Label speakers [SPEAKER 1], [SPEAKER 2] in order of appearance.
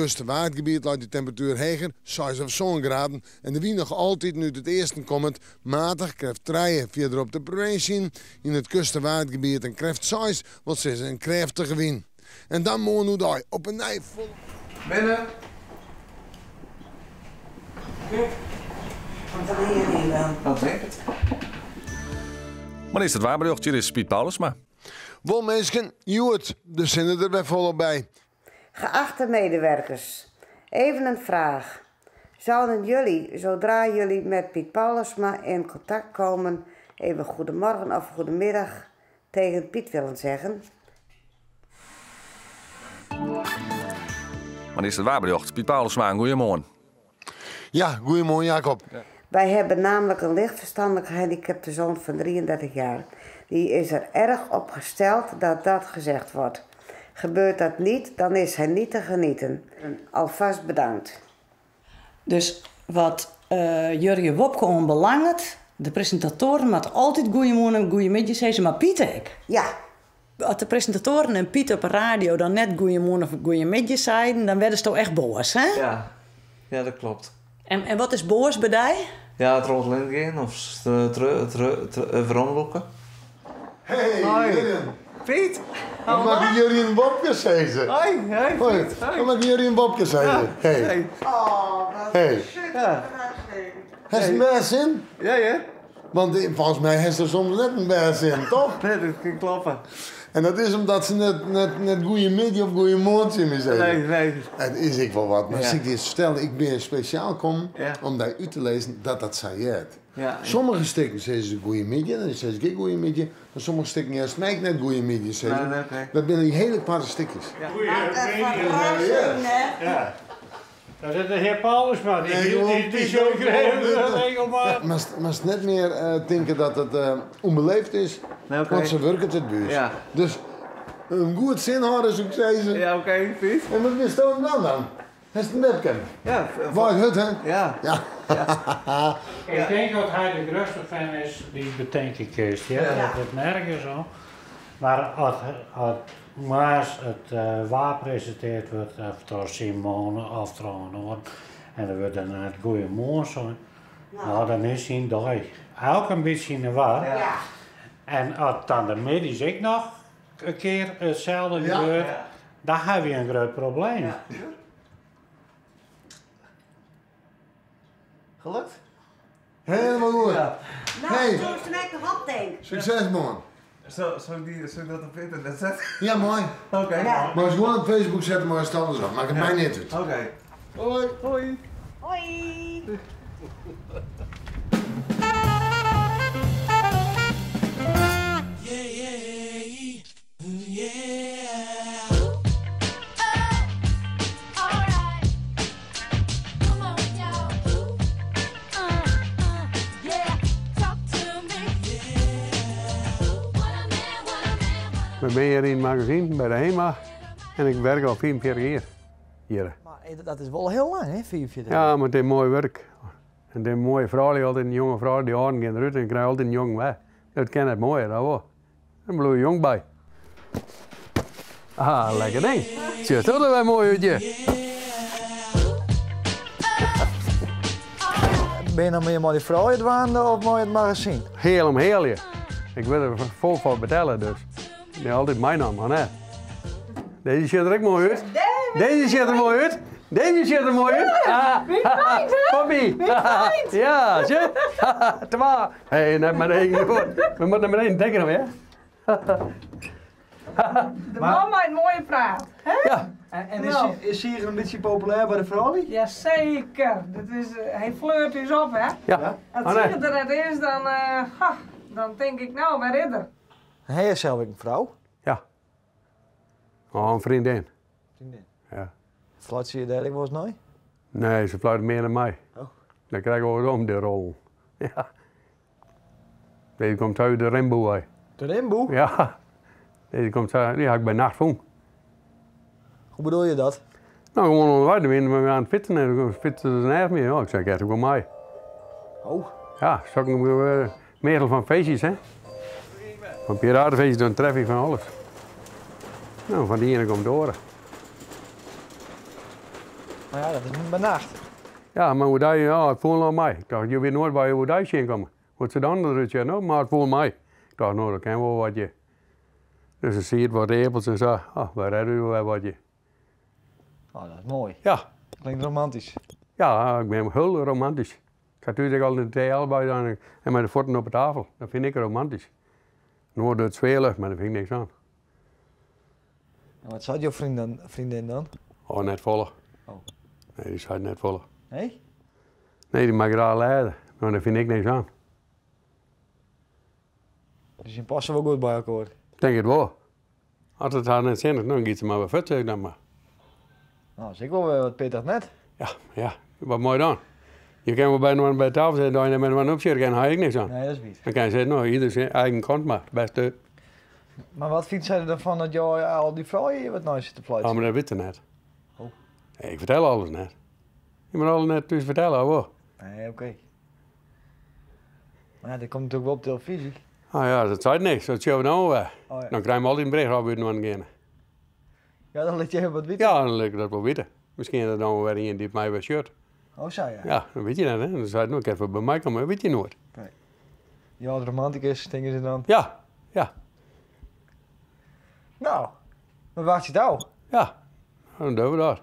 [SPEAKER 1] kustenwaardgebied ligt de temperatuur hoger, 6 of 7 graden. En de wind nog altijd nu het eerste komt matig, krijgt 3 verderop de provincie. In het kustenwaardgebied en krijgt 6, wat ze een krachtige wind. En dan moet nu daar op een nij vol.
[SPEAKER 2] Binnen. Wat denk het?
[SPEAKER 3] Maar is het waarbericht? Hier is Piet Paulusma.
[SPEAKER 1] Wel mensen, Joert, de zinnen er bij volop bij.
[SPEAKER 4] Geachte medewerkers, even een vraag. Zouden jullie, zodra jullie met Piet Paulusma in contact komen, even goedemorgen of goedemiddag tegen Piet willen zeggen?
[SPEAKER 3] Maar is het waarbericht? Piet Paulusma, goeiemorgen.
[SPEAKER 1] Ja, goeiemorgen Jacob.
[SPEAKER 3] Ja.
[SPEAKER 4] Wij hebben namelijk een licht verstandelijk gehandicapte zoon van 33 jaar. Die is er erg op gesteld dat dat gezegd wordt. Gebeurt dat niet, dan is hij niet te genieten. Alvast bedankt.
[SPEAKER 5] Dus wat Jurje Wopke onbelangt, de presentatoren moeten altijd goeiemorgen en goeiemiddag zeggen, maar Piet ik.
[SPEAKER 4] Ja.
[SPEAKER 5] Als de presentatoren en Piet op de radio dan net goeiemorgen of goeiemiddag zeiden, dan werden ze toch echt boos, hè?
[SPEAKER 2] Ja, ja dat klopt.
[SPEAKER 5] En wat is boos bij die?
[SPEAKER 2] Ja, het rood lintje of verongelukken.
[SPEAKER 1] Hey,
[SPEAKER 2] Hoi.
[SPEAKER 1] Jurjen.
[SPEAKER 2] Piet!
[SPEAKER 1] Wat mag jullie een Bobke zeggen?
[SPEAKER 2] Hoi, hoi,
[SPEAKER 1] Hoi,
[SPEAKER 2] Piet.
[SPEAKER 1] wat mag jullie een Bobke zeggen? Hey.
[SPEAKER 2] Hey.
[SPEAKER 1] Hey.
[SPEAKER 2] Ja.
[SPEAKER 1] Heeft een best in?
[SPEAKER 2] Ja, ja.
[SPEAKER 1] Want volgens mij heeft er soms net een best in, toch?
[SPEAKER 2] Nee, dat kan kloppen.
[SPEAKER 1] En dat is omdat ze net goeie middag of goeie morgen meer zeggen.
[SPEAKER 2] Nee.
[SPEAKER 1] Het is ik wel wat, maar
[SPEAKER 2] Ja.
[SPEAKER 1] als ik dit vertel, ik ben speciaal kom
[SPEAKER 2] Ja.
[SPEAKER 1] om daar uit te lezen dat zei het.
[SPEAKER 2] Ja.
[SPEAKER 1] Sommige stukken zeggen ze goeie middag, dan zeggen ze goeie middag, maar sommige stukken juist mij net goeie middag zeggen.
[SPEAKER 2] Nee, oké.
[SPEAKER 1] Dat zijn die hele aparte stukjes.
[SPEAKER 6] Ja. Dat is de heer Paulusma, die
[SPEAKER 1] Nee,
[SPEAKER 6] zo
[SPEAKER 1] Ja,
[SPEAKER 6] regelmatig.
[SPEAKER 1] maar ze net meer denken dat het onbeleefd is,
[SPEAKER 2] Nee, oké.
[SPEAKER 1] want ze werken het buurt.
[SPEAKER 2] Ja.
[SPEAKER 1] Dus een goed zin houden, zoals ik zei ze.
[SPEAKER 2] Ja, oké, Piet.
[SPEAKER 1] En wat is dat dan? Dat is een webcam.
[SPEAKER 2] Ja.
[SPEAKER 1] Waar het, hè?
[SPEAKER 2] Ja.
[SPEAKER 1] Ja.
[SPEAKER 6] Ik denk dat hij de grootste fan is die betenkelijk is. Ja?
[SPEAKER 2] Ja.
[SPEAKER 6] Dat het nergens zo. Maar als Maas het waar presenteerd wordt, of door Simone of door een ander, en er wordt dan het goede morgen zo, nou dan is hij daar ook een beetje in de war.
[SPEAKER 2] Ja.
[SPEAKER 6] En als dan de middags ik nog een keer hetzelfde
[SPEAKER 1] Ja.
[SPEAKER 6] gebeurt,
[SPEAKER 2] Ja.
[SPEAKER 6] dan heb je een groot probleem.
[SPEAKER 2] Ja. Gelukt?
[SPEAKER 1] Helemaal goed.
[SPEAKER 2] Ja.
[SPEAKER 4] Nou,
[SPEAKER 1] Hey.
[SPEAKER 4] zo is de nek nog op, denk.
[SPEAKER 1] Succes, man.
[SPEAKER 2] Zou ik dat op internet zetten?
[SPEAKER 1] Ja, mooi.
[SPEAKER 2] Oké.
[SPEAKER 4] Ja.
[SPEAKER 1] Maar als je gewoon op Facebook zetten, maar het anders af. Maak het mij niet uit.
[SPEAKER 2] Oké.
[SPEAKER 1] Hoi.
[SPEAKER 2] Hoi.
[SPEAKER 4] Hoi.
[SPEAKER 7] Ik ben hier in het magazine bij de HEMA en ik werk al 44 jaar hier.
[SPEAKER 8] Maar dat is wel heel lang, hè, 44?
[SPEAKER 7] Ja, maar het is mooi werk. En het is een mooie vrouw, die altijd een jonge vrouw, die houden geen eruit en krijgt altijd een jongen bij. Dat kan het mooie, dat wel. Daar blijf je jong bij. Ah, lekker ding. Ziet er wel mooi uit, je.
[SPEAKER 8] Ben je nou meer met die vrouw dwaande of met het magazine?
[SPEAKER 7] Heel om heel je. Ik wil er vol voor betalen, dus. Die is altijd mijn naam, maar nee. Deze ziet er ook mooi uit. Deze ziet er mooi uit. Deze ziet er mooi uit. Poppy. Ja, zie. Twa. Hé, net maar één. We moeten maar één tekenen, hè?
[SPEAKER 9] De man maakt mooie praat.
[SPEAKER 7] Ja.
[SPEAKER 8] En
[SPEAKER 9] Nou.
[SPEAKER 8] is hier een beetje populair bij de vrouwen?
[SPEAKER 9] Jazeker. Hij flirt dus op, hè.
[SPEAKER 7] Ja.
[SPEAKER 9] Als
[SPEAKER 7] Oh,
[SPEAKER 9] hij
[SPEAKER 7] nee.
[SPEAKER 9] er net is, dan denk ik, nou, waar is er?
[SPEAKER 8] Hij is zelf een vrouw.
[SPEAKER 7] Ja. Oh, een vriendin.
[SPEAKER 8] Vriendin.
[SPEAKER 7] Ja.
[SPEAKER 8] Fluit zie je dadelijk wel eens nooit?
[SPEAKER 7] Nee, ze fluit meer dan mij.
[SPEAKER 8] Oh.
[SPEAKER 7] Dan krijg ik ook om de rol. Ja. Deze komt uit de Rainbow uit.
[SPEAKER 8] De Rimboe?
[SPEAKER 7] Ja. Deze komt uit, die had ik bij nacht vond.
[SPEAKER 8] Hoe bedoel je dat?
[SPEAKER 7] Nou, gewoon onderweg, we zijn aan het fietsen en dan fietsen ze nergens meer. Ja, ik zeg, kijk, kom mij.
[SPEAKER 8] Oh.
[SPEAKER 7] Ja, zo'n merel van feestjes, hè. Van piratenfeestjes, dan tref je van alles. Nou, van die ene komt door.
[SPEAKER 8] Maar ja, dat is bij nacht.
[SPEAKER 7] Ja, maar hoe dat ja, het voelde aan mij. Ik dacht, je weet nooit waar je hoe dat heen komen. Wat ze dan eruit ja, nou, maar het voelde mij. Ik dacht, nou, dat kan wel wat je. Dus ze ziet wat appels en zo. Waar hebben we wel wat je.
[SPEAKER 8] Oh, dat is mooi.
[SPEAKER 7] Ja.
[SPEAKER 8] Klinkt romantisch.
[SPEAKER 7] Ja, ik ben heel romantisch. Ik ga natuurlijk al in de thee allebei dan en met de voeten op de tafel. Dat vind ik romantisch. Noord door het zwelen, maar daar vind ik niks aan.
[SPEAKER 8] En wat zat jouw vriendin dan?
[SPEAKER 7] Oh, net volgen.
[SPEAKER 8] Oh.
[SPEAKER 7] Nee, die zou net volgen.
[SPEAKER 8] Nee?
[SPEAKER 7] Nee, die mag graag leiden. Nou, daar vind ik niks aan.
[SPEAKER 8] Dus je passen wel goed bij elkaar.
[SPEAKER 7] Ik denk het wel. Als het haar net zin is, dan gaat ze maar wat vet zeg dan maar.
[SPEAKER 8] Nou, zeg wel wat Peter net.
[SPEAKER 7] Ja, wat mooi dan. Je kan wel bij tafel zitten, dan je met een opzet en heb ik niks aan.
[SPEAKER 8] Nee, dat is niet.
[SPEAKER 7] Dan kan je zeggen, nou, ieder zijn eigen kant maar, beste.
[SPEAKER 8] Maar wat vindt zij ervan dat jij al die vrouwen hier wat naar zit te fluiten?
[SPEAKER 7] Oh, maar dat weet je net.
[SPEAKER 8] Oh.
[SPEAKER 7] Nee, ik vertel alles net. Je moet alles net dus vertellen, hoor.
[SPEAKER 8] Nee, oké. Maar ja, dat komt natuurlijk wel op televisie.
[SPEAKER 7] Ah ja, dat zei niks, dat zien we nou weer.
[SPEAKER 8] Oh, ja.
[SPEAKER 7] Dan krijgen we altijd een bericht uit aan gaan.
[SPEAKER 8] Ja, dan laat je wat weten.
[SPEAKER 7] Ja, dan laat ik dat wel weten. Misschien dat dan weer iemand die mij weer shirt.
[SPEAKER 8] Oh, zei je?
[SPEAKER 7] Ja, dan weet je dat, hè. Dan zei ik, nou, ik even bij mij komen, dat weet je nooit.
[SPEAKER 8] Ja, de romanticus, denken ze dan.
[SPEAKER 7] Ja.
[SPEAKER 8] Nou, maar wacht je het nou?
[SPEAKER 7] Ja, dan doen we dat.